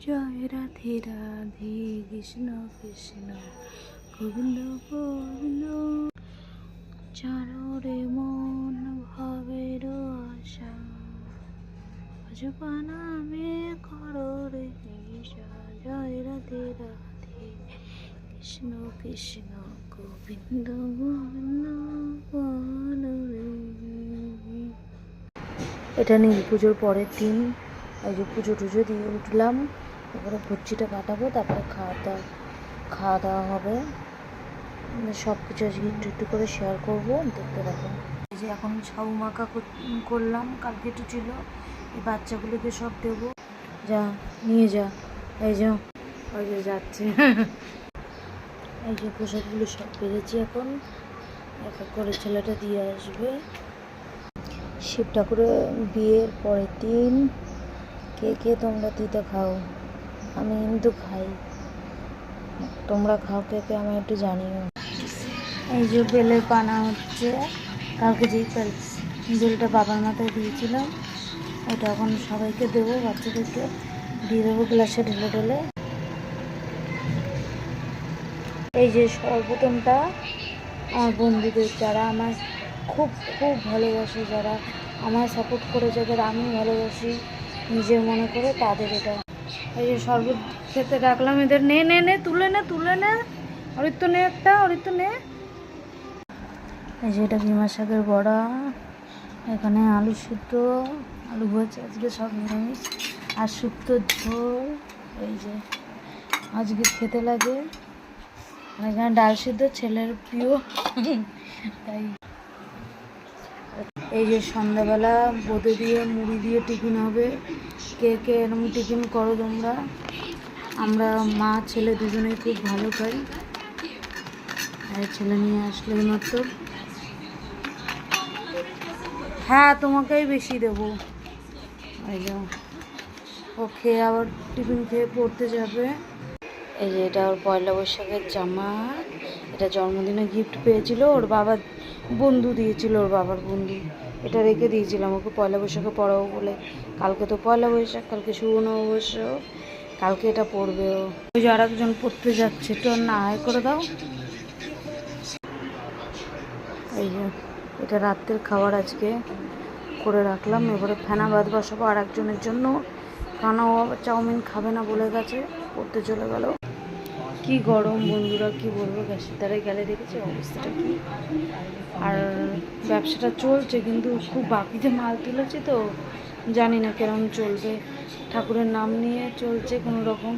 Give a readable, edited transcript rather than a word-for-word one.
জয় রাধে রাধে কৃষ্ণ কৃষ্ণ গোবিন্দ গোবিন্দ। চাররে মন ভবের আশা, নামে করো রে নিশা। জয় রাধে রাধে কৃষ্ণ কৃষ্ণ গোবিন্দ গোবিন্দ বলো রে। এটা নীল পুজোর পরের দিন। এই যে পুজো টুজো দিয়ে উঠলাম, তারপরে ভুজিটা কাটাবো, তারপরে খাওয়া দাওয়া হবে। সব কিছু আজকে একটু একটু করে শেয়ার করবো, দেখতে থাকো। এই যে এখন ছাউ মাখা করলাম, কালকে একটু ছিল। এই বাচ্চাগুলোকে সব দেবো, যা নিয়ে যা। এই যে ওই যে যাচ্ছে। এই যে পোশাকগুলো সব পেরেছি, এখন এক এক করে ছেলেটা দিয়ে আসবে। শিব ঠাকুরের বিয়ের পরের দিন কে কে তোমরা দিতে খাও? আমি কিন্তু খাই, তোমরা খাও কে কে আমি একটু জানিও। এই যে বেলের পানা হচ্ছে, কালকে যেই বেলটা বাবার মাথায় দিয়েছিলাম, ওটা এখন সবাইকে দেবো, বাচ্চাদেরকে দিয়ে দেবো গ্লাসে ঢেলে ঢেলে। এই যে সর্বপ্রথমটা আমার বন্ধুদের, যারা আমার খুব খুব ভালোবাসে, যারা আমায় সাপোর্ট করে, যাদের আমি ভালোবাসি নিজের মনে করে, তাদের এটা। এই যে শরবত খেতে ডাকলাম এদের। নে নে নে, তুলে নে তুলে নে, অরিত্য নে একটা, অরিত্য নে। এই যে এটা কিমা শাকের বড়া, এখানে আলু সিদ্ধ, আলু ভাজা, আজকে সব নিরামিষ, আর শুক্তোর ঝোল। এই যে আজকে খেতে লাগে। এখানে ডাল সিদ্ধ, ছেলের প্রিয়, তাই। এই যে সন্ধ্যাবেলা বোঁদে দিয়ে মুড়ি দিয়ে টিফিন হবে। কে কে এরকম টিফিন করো তোমরা? আমরা মা ছেলে দুজনেই খুব ভালো খাই। আর ছেলে নিয়ে আসলে মাত্র, হ্যাঁ তোমাকেই বেশি দেবো। এই যে ও খেয়ে আবার টিফিন খেয়ে পড়তে যাবে। এই যে এটা ওর পয়লা বৈশাখের জামা, এটা জন্মদিনে গিফট পেয়েছিল, ওর বাবার বন্ধু দিয়েছিল, ওর বাবার বন্ধু। এটা রেখে দিয়েছিলাম ওকে পয়লা বৈশাখে পড়াবো বলে। কালকে তো পয়লা বৈশাখ, কালকে শুভ নববর্ষ, কালকে এটা পড়বে ও। ওই যে আর একজন পড়তে যাচ্ছে, একটু না আয় করে দাও। এই যে এটা রাত্রের খাবার আজকে করে রাখলাম, এবারে ফেনা ভাত বসাবো আর একজনের জন্য, কারণ ও চাউমিন খাবে না বলে গেছে, পড়তে চলে গেল। কি গরম বন্ধুরা, কি বলবো, গ্যাসের দ্বারে গেলে দেখেছি অবস্থাটা কি। আর ব্যবসাটা চলছে, কিন্তু খুব বাকিতে মাল তুলেছি তো, জানি না কেরম চলবে। ঠাকুরের নাম নিয়ে চলছে কোনো রকম।